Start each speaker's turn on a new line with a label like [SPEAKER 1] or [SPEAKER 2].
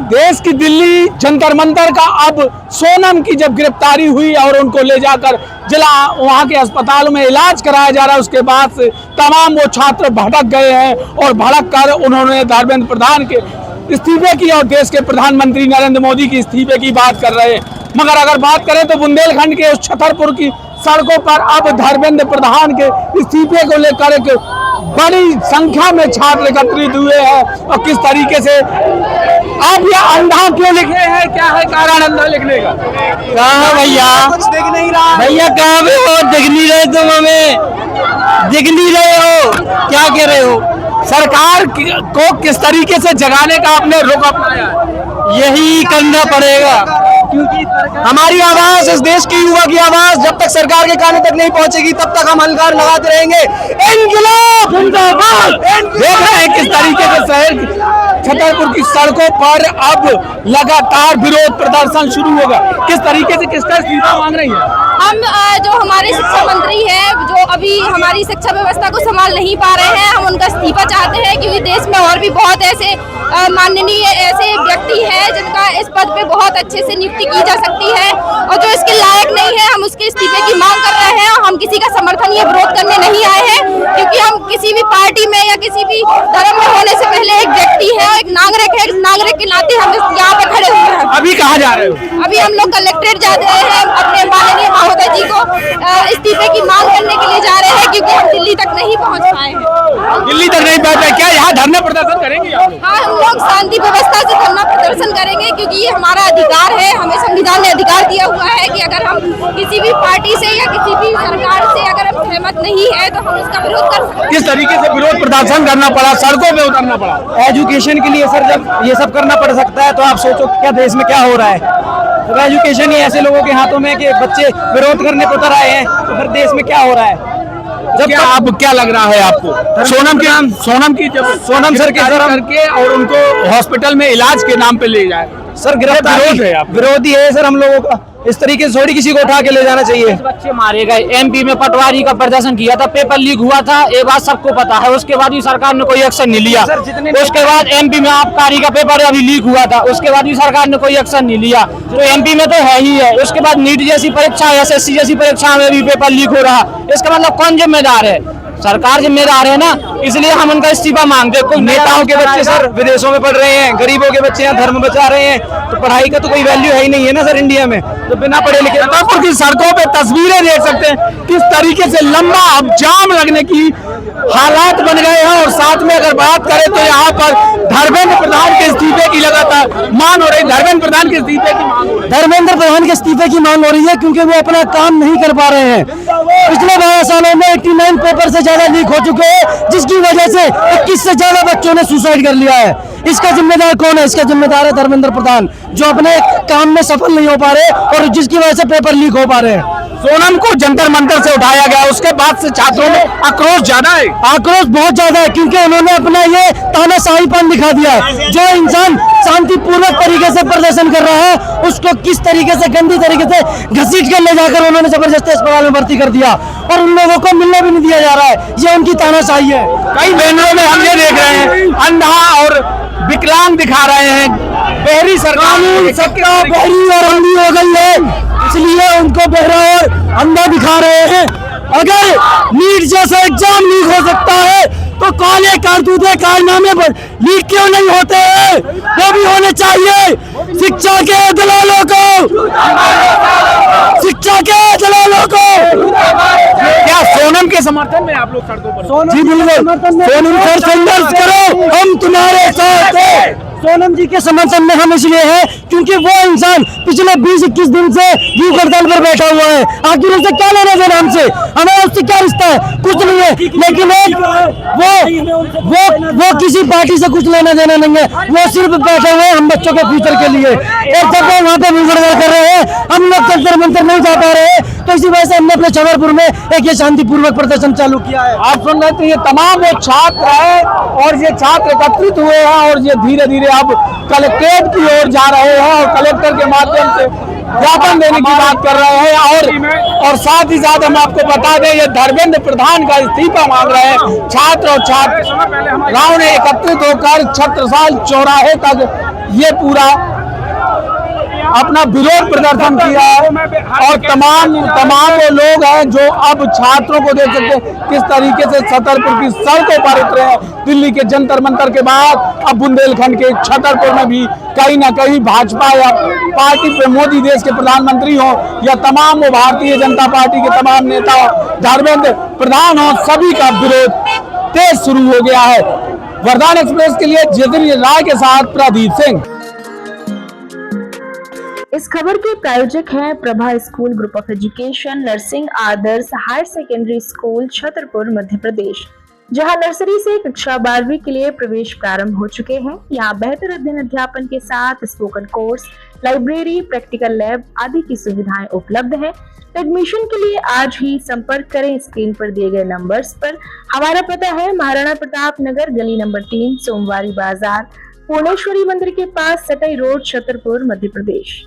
[SPEAKER 1] देश की दिल्ली जंतर मंतर का अब सोनम की जब गिरफ्तारी हुई और उनको ले जाकर जिला वहां के अस्पताल में इलाज कराया जा रहा है, उसके बाद से तमाम वो छात्र भड़क गए हैं और भड़क कर उन्होंने धर्मेंद्र प्रधान के इस्तीफे की और देश के प्रधानमंत्री नरेंद्र मोदी की इस्तीफे की बात कर रहे हैं। मगर अगर बात करें तो बुंदेलखंड के उस छतरपुर की सड़कों पर अब धर्मेंद्र प्रधान के इस्तीफे को लेकर एक बड़ी संख्या में छात्र एकत्रित हुए हैं। और किस तरीके से आप ये अंधा क्यों लिखे हैं, क्या है कारण अंधा लिखने का?
[SPEAKER 2] कहाँ भैया,
[SPEAKER 3] कुछ दिख नहीं रहा
[SPEAKER 2] भैया कहाँ पे हो? दिख नहीं रहे तुम, हमें दिख नहीं रहे हो, क्या कह रहे हो?
[SPEAKER 1] सरकार को किस तरीके से जगाने का आपने रुख अपनाया है?
[SPEAKER 2] यही करना पड़ेगा,
[SPEAKER 3] क्योंकि हमारी आवाज, इस देश की युवा की आवाज जब तक सरकार के कानों तक नहीं पहुंचेगी तब तक हम हलकार लगाते रहेंगे। इंकलाब जिंदाबाद।
[SPEAKER 1] देख रहे हैं किस तरीके से शहर छतरपुर की सड़कों पर अब लगातार विरोध प्रदर्शन शुरू होगा। किस तरीके से किसका इस्तीफा मांग रही है?
[SPEAKER 4] हम जो हमारे शिक्षा मंत्री हैं, जो अभी हमारी शिक्षा व्यवस्था को संभाल नहीं पा रहे हैं, हम उनका इस्तीफा चाहते हैं। क्योंकि देश में और भी बहुत ऐसे माननीय ऐसे व्यक्ति हैं जिनका इस पद पे बहुत अच्छे से नियुक्ति की जा सकती है और जो इसके लायक नहीं है, हम उसके इस्तीफे की मांग कर रहे हैं। हम किसी का समर्थन या विरोध करने नहीं आए हैं, क्योंकि हम किसी भी पार्टी में या किसी भी धर्म में होने से पहले एक व्यक्ति है, एक नागरिक है। नागरिक के नाते हम यहाँ पे खड़े हुए हैं।
[SPEAKER 1] अभी कहाँ जा रहे हो?
[SPEAKER 4] अभी हम लोग कलेक्ट्रेट जा रहे हैं, अपने माननीय महोदय जी को इस्तीफे की मांग करने के लिए जा रहे हैं, क्योंकि हम दिल्ली तक नहीं पहुंच पाए हैं।
[SPEAKER 1] दिल्ली तक नहीं पहुंचे, क्या यहाँ धरना प्रदर्शन करेंगे आप लोग?
[SPEAKER 4] हाँ, हम लोग शांति व्यवस्था से धरना प्रदर्शन करेंगे, क्योंकि ये हमारा अधिकार है। हमें संविधान ने अधिकार दिया हुआ है कि अगर हम किसी भी पार्टी से या किसी भी सरकार से अगर हम सहमत नहीं है तो हम उसका विरोध कर सकते हैं।
[SPEAKER 1] किस तरीके से विरोध प्रदर्शन करना पड़ा, सड़कों पे उतरना पड़ा?
[SPEAKER 3] एजुकेशन के लिए सर, जब ये सब करना पड़ सकता है तो आप सोचो क्या देश में क्या हो रहा है। तो एजुकेशन ही ऐसे लोगों के हाथों में कि बच्चे विरोध करने को उतर आए हैं, तो फिर देश में क्या हो रहा है?
[SPEAKER 1] जब अब क्या लग रहा है आपको? सोनम की जब सोनम सर के करके और उनको हॉस्पिटल में इलाज के नाम पे ले जाए,
[SPEAKER 3] सर गिरफ्तारी है, विरोधी है सर हम लोगों का। इस तरीके से थोड़ी किसी को उठा के ले जाना चाहिए।
[SPEAKER 2] बच्चे मारे गए, एमपी में पटवारी का प्रदर्शन किया था, पेपर लीक हुआ था, ये बात सबको पता है। उसके बाद भी सरकार ने कोई एक्शन नहीं लिया। उसके बाद एमपी में आबकारी का पेपर अभी लीक हुआ था, उसके बाद भी सरकार ने कोई एक्शन नहीं लिया। तो एमपी में तो है ही है। उसके बाद नीट जैसी परीक्षा, एसएससी जैसी परीक्षा में भी पेपर लीक हो रहा, इसका मतलब कौन जिम्मेदार है? सरकार जिम्मेदार है ना, इसलिए हम उनका इस्तीफा मांगते हैं। कोई
[SPEAKER 3] नेताओं के बच्चे सर विदेशों में पढ़ रहे हैं, गरीबों के बच्चे यहाँ धर्म बचा रहे हैं, तो पढ़ाई का तो कोई वैल्यू है ही नहीं है ना सर इंडिया में। तो बिना पढ़े लिखे
[SPEAKER 1] छतरपुर की सड़कों पे तस्वीरें देख सकते हैं किस तरीके से लंबा अब जाम लगने की हालात बन गए हैं। और साथ में अगर बात करें तो यहाँ पर धर्मेंद्र प्रधान के इस्तीफे की लगातार मांग हो रही है। धर्मेंद्र प्रधान के इस्तीफे की मांग हो रही है।
[SPEAKER 3] धर्मेंद्र प्रधान के इस्तीफे की मांग हो रही है, क्योंकि वो अपना काम नहीं कर पा रहे हैं। पिछले 12 सालों में 89 पेपर से ज्यादा लीक हो चुके हैं, जिसकी वजह से 21 से ज्यादा बच्चों ने सुसाइड कर लिया है। इसका जिम्मेदार कौन है? इसका जिम्मेदार है धर्मेंद्र प्रधान, जो अपने काम में सफल नहीं हो पा रहे और जिसकी वजह से पेपर लीक हो पा रहे हैं।
[SPEAKER 1] सोनम को जंतर मंतर से उठाया गया, उसके बाद से छात्रों में आक्रोश ज्यादा है।
[SPEAKER 3] आक्रोश बहुत ज्यादा है, क्योंकि उन्होंने अपना ये तानाशाहीपन दिखा दिया है। जो इंसान शांतिपूर्वक तरीके से प्रदर्शन कर रहा है, उसको किस तरीके से गंदी तरीके से घसीट कर ले जाकर उन्होंने जबरदस्ती अस्पताल में भर्ती कर दिया और उन लोगों को मिलने भी नहीं दिया जा रहा है। ये उनकी तानाशाही है।
[SPEAKER 1] कई बैनरों में हम ये देख रहे हैं अंधा और विकलांग दिखा रहे हैं। बहरी सरकार
[SPEAKER 3] बहरी और अंधी हो गई है, इसलिए उनको बहरा और अंधा दिखा रहे हैं। अगर नीट जैसा एग्जाम लीक हो सकता है तो काले कारतूते कारनामे लीक क्यों नहीं होते हैं? वो भी होने चाहिए। शिक्षा के दलालों को, शिक्षा के दलालों को।
[SPEAKER 1] क्या सोनम के समर्थन में आप लोग सड़कों पर?
[SPEAKER 3] जी बिल्कुल, सोनम पर संघर्ष करो, हम तुम्हारे साथ हैं। सोनम जी के समर्थन में हम इसलिए हैं क्योंकि वो इंसान पिछले 20-21 दिन से भूख हड़ताल पर बैठा हुआ है। आखिर उससे क्या लेना देना हमसे? हमारा उससे क्या रिश्ता है? कुछ नहीं है। लेकिन वो किसी पार्टी से कुछ लेना देना नहीं है। वो सिर्फ बैठे हुए हम बच्चों के फ्यूचर के लिए। और जब वो वहाँ पे भूख हड़ताल कर रहे हैं, हम लोग जंतर मंतर नहीं जा पा रहे हैं, तो इसी वजह से हमने अपने छतरपुर में एक ये शांतिपूर्वक प्रदर्शन चालू किया है।
[SPEAKER 1] आप सुन रहे थे, ये तमाम वो छात्र है और ये छात्र एकत्रित हुए हैं और ये धीरे धीरे अब कलेक्ट्रेट की ओर जा रहे हैं और कलेक्टर के माध्यम से ज्ञापन देने की बात कर रहे हैं। और साथ ही साथ हम आपको बता दें, ये धर्मेंद्र प्रधान का इस्तीफा मांग रहे हैं छात्र और छात्राओं ने एकत्रित होकर छत्रसाल चौराहे तक ये पूरा अपना विरोध प्रदर्शन किया है। और तमाम वो लोग हैं जो अब छात्रों को देख सकते हैं किस तरीके से छतरपुर की सड़कों पर उतरे हैं। दिल्ली के जंतर मंतर के बाद अब बुंदेलखंड के छतरपुर में भी कहीं ना कहीं भाजपा या पार्टी पे मोदी देश के प्रधानमंत्री हो या तमाम वो भारतीय जनता पार्टी के तमाम नेता धर्मेंद्र प्रधान हो, सभी का विरोध तेज शुरू हो गया है। वरदान एक्सप्रेस के लिए जितेंद्र राय के साथ प्रदीप सिंह।
[SPEAKER 5] इस खबर के प्रायोजक हैं Prabha school group of education, nursing Adarsh higher secondary school, Chhatarpur, Madhya Pradesh, जहां नर्सरी से कक्षा 12वीं के लिए प्रवेश प्रारंभ हो चुके हैं। यहां बेहतर अध्ययन अध्यापन के साथ spoken course, library, practical lab आदि की सुविधाएं उपलब्ध है। एडमिशन के लिए आज ही संपर्क करें स्क्रीन पर दिए गए नंबर्स पर। हमारा पता है महाराणा प्रताप नगर, गली नंबर 3, सोमवारी बाजार, पूर्णेश्वरी मंदिर के पास, सटाई रोड, छतरपुर, मध्य प्रदेश।